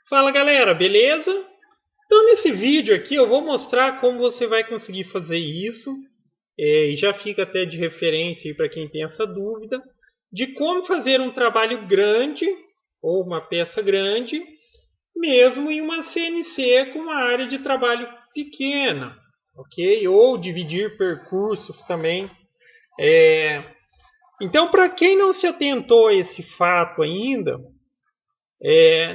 Fala galera, beleza? Então nesse vídeo aqui eu vou mostrar como você vai conseguir fazer isso e já fica até de referência para quem tem essa dúvida de como fazer um trabalho grande ou uma peça grande mesmo em uma CNC com uma área de trabalho pequena, ok? Ou dividir percursos também. Então para quem não se atentou a esse fato ainda,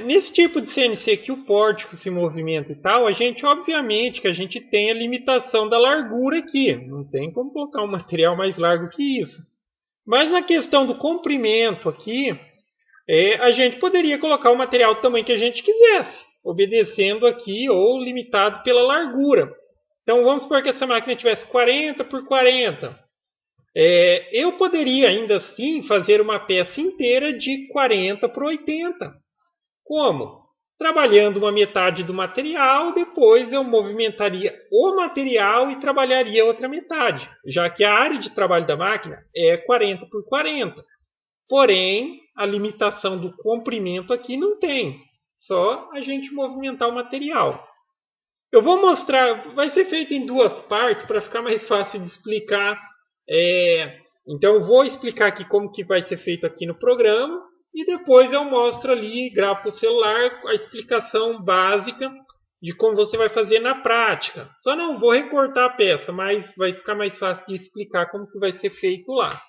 nesse tipo de CNC que o pórtico se movimenta e tal, obviamente que a gente tem a limitação da largura aqui. Não tem como colocar um material mais largo que isso. Mas na questão do comprimento aqui, a gente poderia colocar o material do tamanho que a gente quisesse, obedecendo aqui ou limitado pela largura. Então vamos supor que essa máquina tivesse 40 por 40. Eu poderia ainda assim fazer uma peça inteira de 40 por 80. Como? Trabalhando uma metade do material, depois eu movimentaria o material e trabalharia a outra metade, já que a área de trabalho da máquina é 40 por 40. Porém, a limitação do comprimento aqui não tem, só a gente movimentar o material. Eu vou mostrar, vai ser feito em duas partes para ficar mais fácil de explicar. Então eu vou explicar aqui como que vai ser feito aqui no programa. E depois eu mostro ali, gravo com o celular, a explicação básica de como você vai fazer na prática. Só não vou recortar a peça, mas vai ficar mais fácil de explicar como que vai ser feito lá.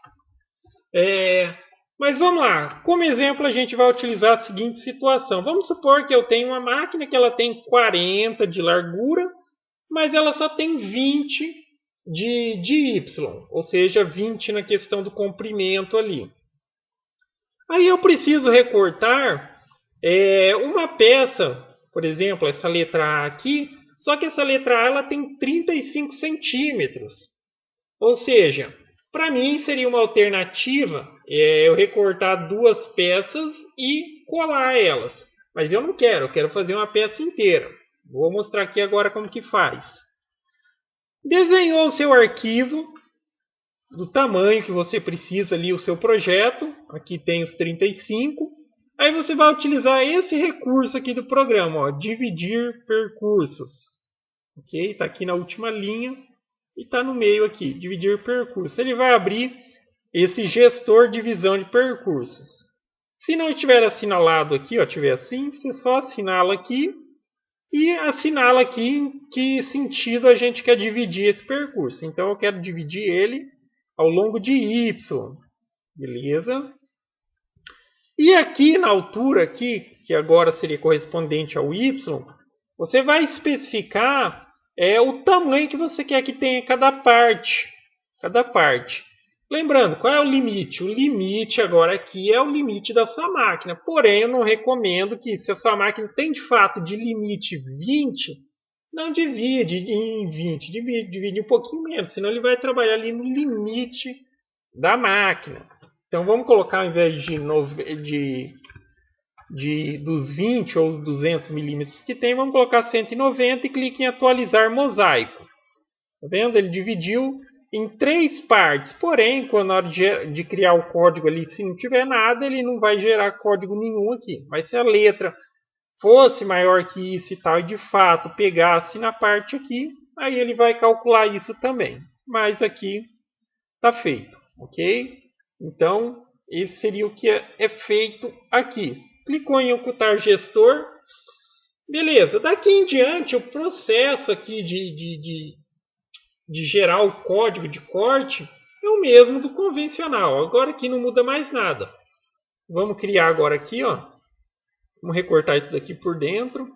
Mas vamos lá. Como exemplo, a gente vai utilizar a seguinte situação. Vamos supor que eu tenho uma máquina que ela tem 40 de largura, mas ela só tem 20 de Y, ou seja, 20 na questão do comprimento ali. Aí eu preciso recortar uma peça, por exemplo, essa letra A aqui, só que essa letra A ela tem 35 centímetros. Ou seja, para mim seria uma alternativa eu recortar duas peças e colar elas. Mas eu não quero, eu quero fazer uma peça inteira. Vou mostrar aqui agora como que faz. Desenhou o seu arquivo do tamanho que você precisa ali, o seu projeto. Aqui tem os 35. Aí você vai utilizar esse recurso aqui do programa, ó, dividir percursos. Ok? Está aqui na última linha e está no meio aqui, dividir percursos. Ele vai abrir esse gestor de divisão de percursos. Se não estiver assinalado aqui, ó, tiver assim, você só assinala aqui e assinala aqui em que sentido a gente quer dividir esse percurso. Então eu quero dividir ele ao longo de Y. Beleza? E aqui na altura, aqui, que agora seria correspondente ao Y, você vai especificar o tamanho que você quer que tenha cada parte. Cada parte. Lembrando, qual é o limite? O limite agora aqui é o limite da sua máquina. Porém, eu não recomendo que, se a sua máquina tem de fato de limite 20, não divide em 20, divide um pouquinho menos, senão ele vai trabalhar ali no limite da máquina. Então vamos colocar, ao invés dos 20 ou os 200 milímetros que tem, vamos colocar 190 e clique em atualizar mosaico. Tá vendo? Ele dividiu em 3 partes. Porém, quando na hora de criar o código ali, se não tiver nada, ele não vai gerar código nenhum aqui. Mas se a letra fosse maior que isso e tal, e de fato pegasse na parte aqui, aí ele vai calcular isso também. Mas aqui está feito, ok? Então, esse seria o que é feito aqui. Clicou em ocultar gestor. Beleza, daqui em diante o processo aqui de gerar o código de corte é o mesmo do convencional. Agora aqui não muda mais nada. Vamos criar agora aqui, ó. Vamos recortar isso daqui por dentro.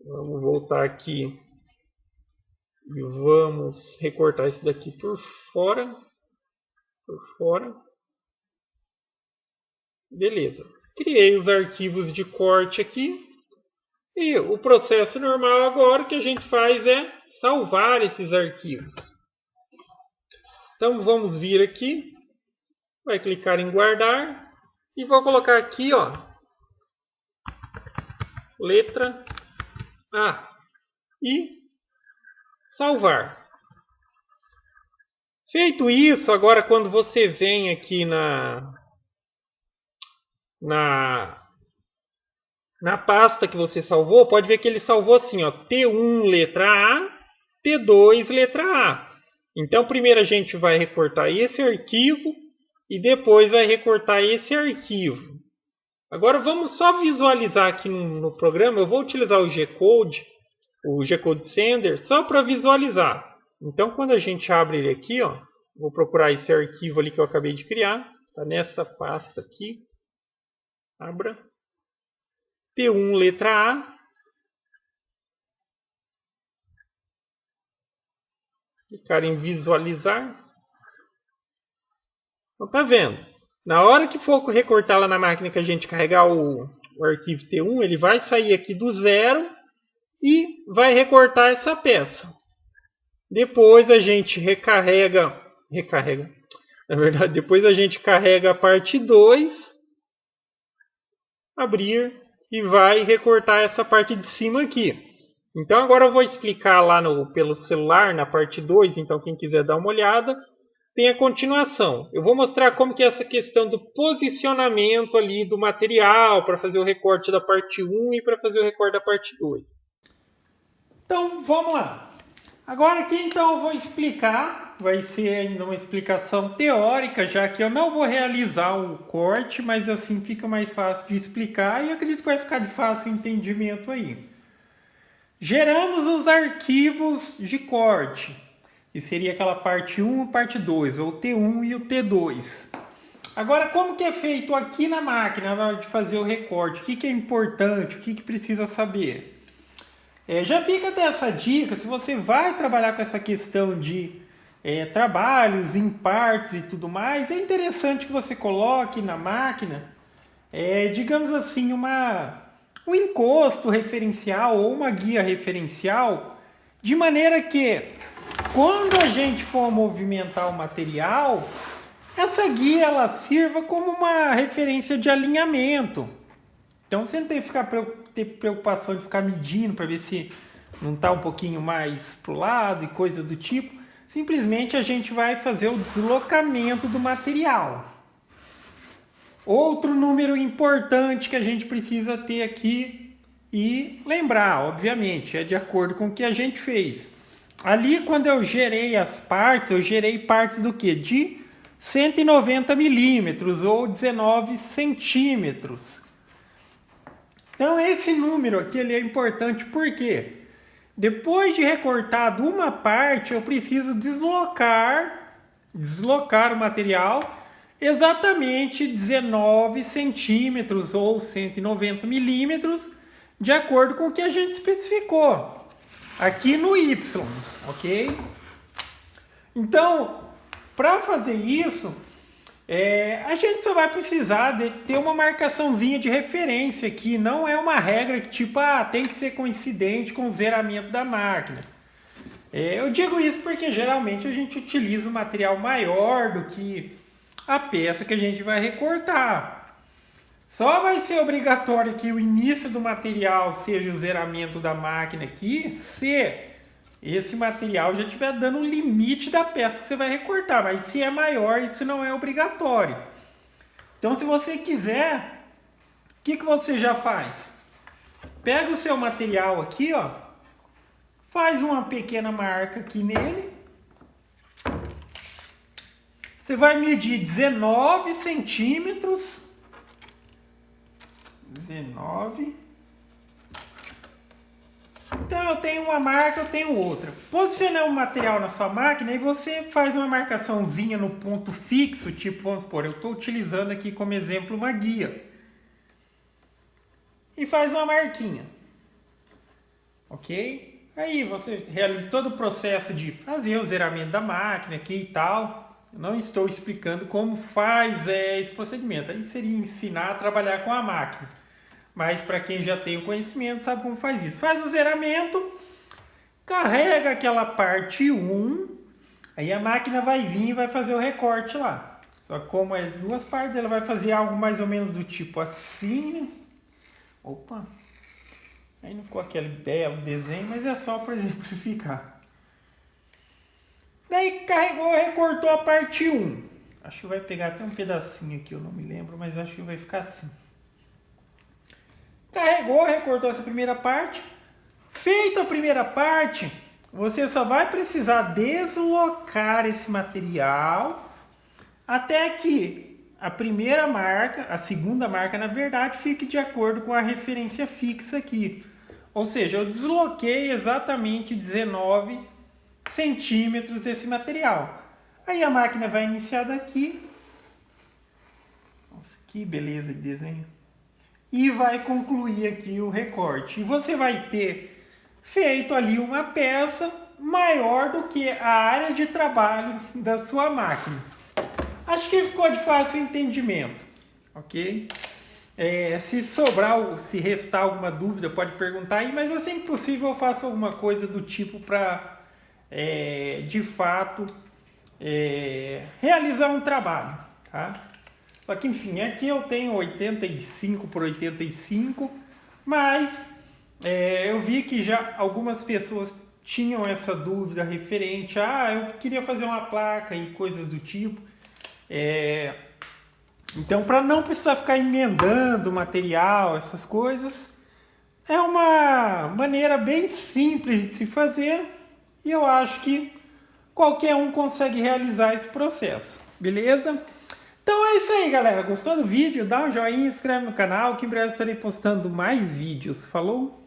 Vamos voltar aqui e vamos recortar isso daqui por fora. Beleza. Criei os arquivos de corte aqui. E o processo normal agora que a gente faz é salvar esses arquivos. Então vamos vir aqui. Vai clicar em guardar. E vou colocar aqui, ó, letra A. E salvar. Feito isso, agora quando você vem aqui na na pasta que você salvou, pode ver que ele salvou assim, ó, T1 letra A, T2 letra A. Então, primeiro a gente vai recortar esse arquivo e depois vai recortar esse arquivo. Agora vamos só visualizar aqui no programa. Eu vou utilizar o G-Code Sender, só para visualizar. Então, quando a gente abre ele aqui, ó, vou procurar esse arquivo ali que eu acabei de criar. Está nessa pasta aqui. Abra. T1 letra A. Clicar em visualizar. Então, tá vendo? Na hora que for recortar lá na máquina que a gente carregar o arquivo T1, ele vai sair aqui do zero e vai recortar essa peça. Depois a gente recarrega. Na verdade, depois a gente carrega a parte 2, abrir e vai recortar essa parte de cima aqui. Então agora eu vou explicar lá pelo celular, na parte 2, então quem quiser dar uma olhada, tem a continuação. Eu vou mostrar como que é essa questão do posicionamento ali do material para fazer o recorte da parte 1 e para fazer o recorte da parte 2. Então vamos lá. Agora aqui então eu vou explicar, vai ser ainda uma explicação teórica, já que eu não vou realizar o corte, mas assim fica mais fácil de explicar e acredito que vai ficar de fácil entendimento aí. Geramos os arquivos de corte, que seria aquela parte 1 e parte 2, ou T1 e o T2. Agora, como que é feito aqui na máquina na hora de fazer o recorte? O que é importante? O que precisa saber? Já fica até essa dica, se você vai trabalhar com essa questão de trabalhos em partes e tudo mais, é interessante que você coloque na máquina, digamos assim, um encosto referencial ou uma guia referencial, de maneira que quando a gente for movimentar o material, essa guia ela sirva como uma referência de alinhamento. Então você não tem que ter preocupação de ficar medindo para ver se não está um pouquinho mais para o lado e coisas do tipo. Simplesmente a gente vai fazer o deslocamento do material. Outro número importante que a gente precisa ter aqui e lembrar, obviamente, é de acordo com o que a gente fez. Ali quando eu gerei as partes, eu gerei partes do que? De 190 milímetros ou 19 centímetros. Então esse número aqui ele é importante porque depois de recortado uma parte, eu preciso deslocar o material exatamente 19 centímetros ou 190 milímetros, de acordo com o que a gente especificou aqui no Y, ok? Então, para fazer isso, a gente só vai precisar de ter uma marcaçãozinha de referência aqui. Não é uma regra que tipo, tem que ser coincidente com o zeramento da máquina. Eu digo isso porque geralmente a gente utiliza um material maior do que a peça que a gente vai recortar. Só vai ser obrigatório que o início do material seja o zeramento da máquina aqui, se esse material já estiver dando um limite da peça que você vai recortar. Mas se é maior, isso não é obrigatório. Então, se você quiser, o que você já faz? Pega o seu material aqui, ó, faz uma pequena marca aqui nele. Você vai medir 19 centímetros. 19. Então eu tenho uma marca, eu tenho outra. Posicionar o material na sua máquina e você faz uma marcaçãozinha no ponto fixo, tipo, vamos supor, eu estou utilizando aqui como exemplo uma guia. E faz uma marquinha. Ok? Aí você realiza todo o processo de fazer o zeramento da máquina aqui e tal. Eu não estou explicando como faz esse procedimento. Aí seria ensinar a trabalhar com a máquina. Mas para quem já tem o conhecimento, sabe como faz isso. Faz o zeramento, carrega aquela parte 1, aí a máquina vai vir e vai fazer o recorte lá. Só que como é duas partes, ela vai fazer algo mais ou menos do tipo assim. Opa! Aí não ficou aquele belo desenho, mas é só para exemplificar. Daí carregou, recortou a parte 1. Acho que vai pegar até um pedacinho aqui, eu não me lembro, mas acho que vai ficar assim. Carregou, recortou essa primeira parte. Feita a primeira parte, você só vai precisar deslocar esse material até que a primeira marca, a segunda marca, na verdade, fique de acordo com a referência fixa aqui. Ou seja, eu desloquei exatamente 19 centímetros esse material. Aí a máquina vai iniciar daqui. Nossa, que beleza de desenho. E vai concluir aqui o recorte. E você vai ter feito ali uma peça maior do que a área de trabalho da sua máquina. Acho que ficou de fácil entendimento, ok? Se sobrar, se restar alguma dúvida, pode perguntar aí, mas assim que possível eu faço alguma coisa do tipo para, de fato, realizar um trabalho, tá? Só que, enfim, aqui eu tenho 85 por 85, mas eu vi que já algumas pessoas tinham essa dúvida referente a, eu queria fazer uma placa e coisas do tipo. Então, para não precisar ficar emendando material, essas coisas, é uma maneira bem simples de se fazer e eu acho que qualquer um consegue realizar esse processo, beleza? Então é isso aí, galera. Gostou do vídeo? Dá um joinha, inscreve no canal que em breve estarei postando mais vídeos. Falou?